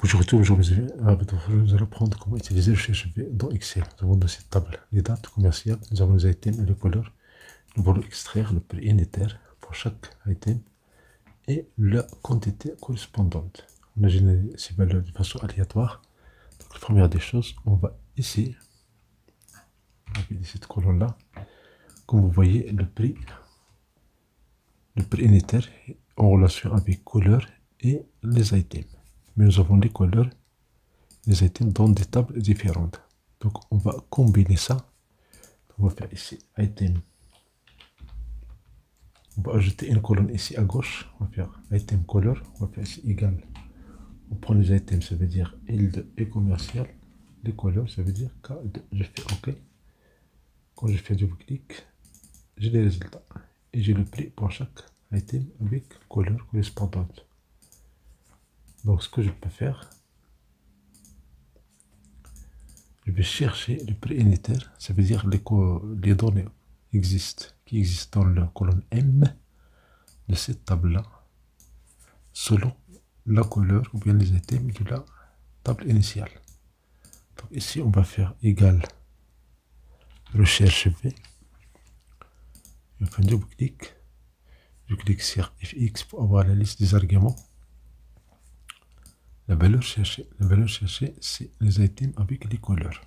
Aujourd'hui, nous allons apprendre comment utiliser le CSV dans Excel. Nous avons dans cette table les dates commerciales, nous avons les items et les couleurs. Nous allons extraire le prix unitaire pour chaque item et la quantité correspondante. On a généré ces valeurs de façon aléatoire. Donc, la première des choses, on va ici, avec cette colonne-là, comme vous voyez, le prix unitaire est en relation avec couleur et les items. Mais nous avons les couleurs, les items dans des tables différentes. Donc on va combiner ça. On va faire ici item. On va ajouter une colonne ici à gauche. On va faire item color. On va faire ici égal. On prend les items, ça veut dire L2 et commercial. Les couleurs, ça veut dire K2. Je fais OK. Quand je fais double clic, j'ai les résultats. Et j'ai le prix pour chaque item avec couleur correspondante. Donc ce que je peux faire, je vais chercher le prix unitaire, ça veut dire les données qui existent dans la colonne M de cette table-là, selon la couleur ou bien les items de la table initiale. Donc ici, on va faire égal recherche V. Je fais un double clic. Je clique sur FX pour avoir la liste des arguments. La valeur cherchée, c'est les items avec les couleurs.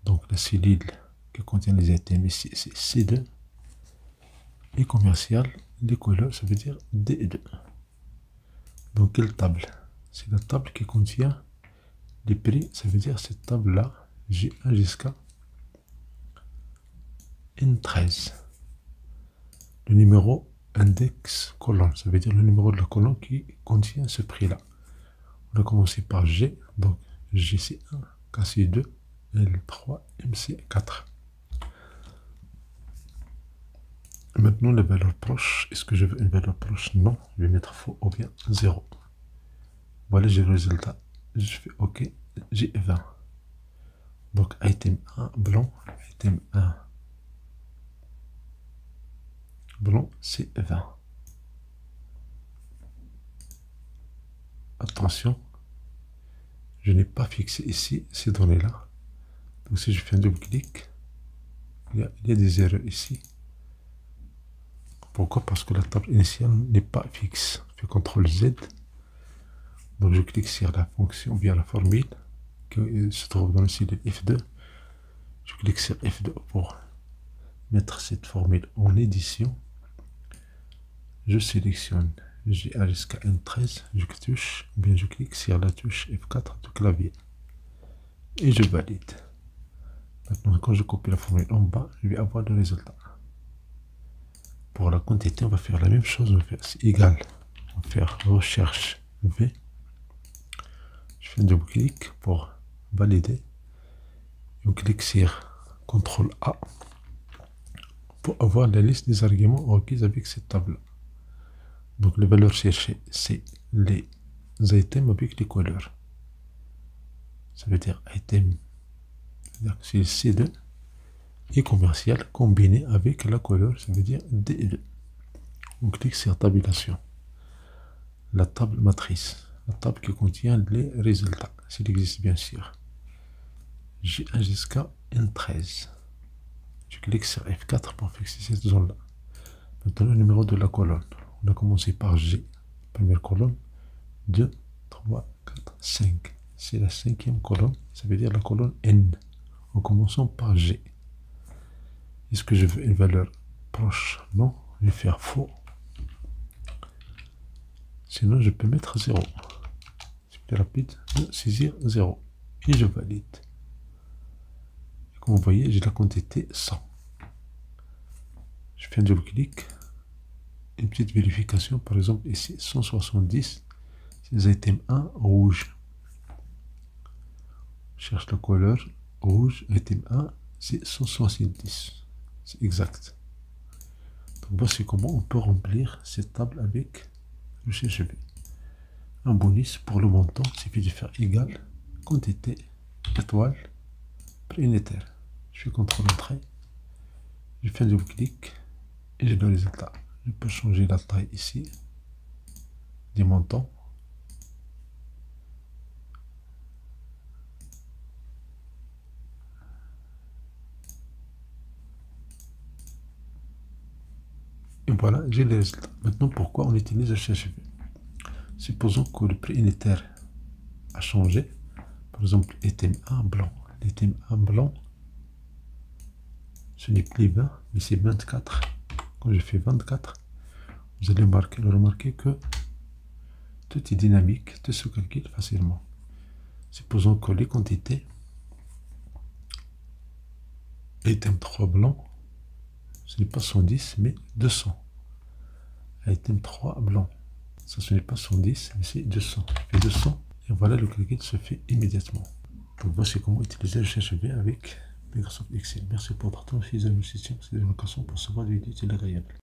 Donc la cellule qui contient les items ici, c'est C2. Et commercial, les couleurs, ça veut dire D2. Donc quelle table? C'est la table qui contient les prix, ça veut dire cette table-là, G1 jusqu'à N13. Le numéro index colonne, ça veut dire le numéro de la colonne qui contient ce prix-là. On a commencé par G, donc GC1, KC2, L3, MC4. Maintenant, la valeur proche, est-ce que je veux une valeur proche? Non, je vais mettre faux ou bien 0. Voilà, j'ai le résultat. Je fais OK, j'ai 20. Donc, item 1, blanc, item 1, blanc, c'est 20. Attention, je n'ai pas fixé ici ces données-là. Donc si je fais un double clic, il y a des erreurs ici. Pourquoi? Parce que la table initiale n'est pas fixe. Je fais CTRL Z. Donc je clique sur la fonction, bien la formule qui se trouve dans le cellule F2. Je clique sur F2 pour mettre cette formule en édition. Je sélectionne G1 jusqu'à N13, je touche, ou bien je clique sur la touche F4 du clavier et je valide. Maintenant, quand je copie la formule en bas, je vais avoir le résultat. Pour la quantité, on va faire la même chose, on va faire égal, on va faire recherche V. Je fais un double clic pour valider. On clique sur CTRL A pour avoir la liste des arguments requis avec cette table. Donc les valeurs cherchées, c'est les items avec les couleurs. Ça veut dire item, c'est C2 et commercial combiné avec la couleur, ça veut dire D2. On clique sur tabulation. La table matrice, la table qui contient les résultats, s'il existe bien sûr. G1 jusqu'à N13. Je clique sur F4 pour fixer cette zone-là. Maintenant le numéro de la colonne. On a commencé par G, première colonne, 2, 3, 4, 5. C'est la cinquième colonne, ça veut dire la colonne N. En commençant par G. Est-ce que je veux une valeur proche? Non, je vais faire faux. Sinon, je peux mettre 0. C'est plus rapide de saisir 0. Et je valide. Et comme vous voyez, j'ai la quantité 100. Je fais un double clic. Une petite vérification, par exemple ici 170, c'est les items 1 rouge. Je cherche la couleur rouge, item 1, c'est 170, c'est exact. Donc voici comment on peut remplir cette table avec le CSV. Un bonus pour le montant, il suffit de faire égal, quantité, étoile, prix unitaire. Je fais CTRL Entrée, je fais un double clic et j'ai le résultat. Je peux changer la taille ici des montants. Et voilà, j'ai les résultats. Maintenant, pourquoi on utilise le CHV? Supposons que le prix unitaire a changé. Par exemple, item 1 blanc. L'item 1 blanc, ce n'est plus 20, mais c'est 24. Quand je fais 24, vous allez remarquer que tout est dynamique, tout se calcule facilement. Supposons que les quantités, item 3 blanc, ce n'est pas 110, mais 200. Item 3 blanc, ça ce n'est pas 110, mais c'est 200. Et 200, et voilà, le calcul se fait immédiatement. Donc voici comment utiliser le CHV avec Microsoft Excel. Merci pour votre temps, si vous avez une question, si vous avez une question pour savoir des vidéos, c'est agréable.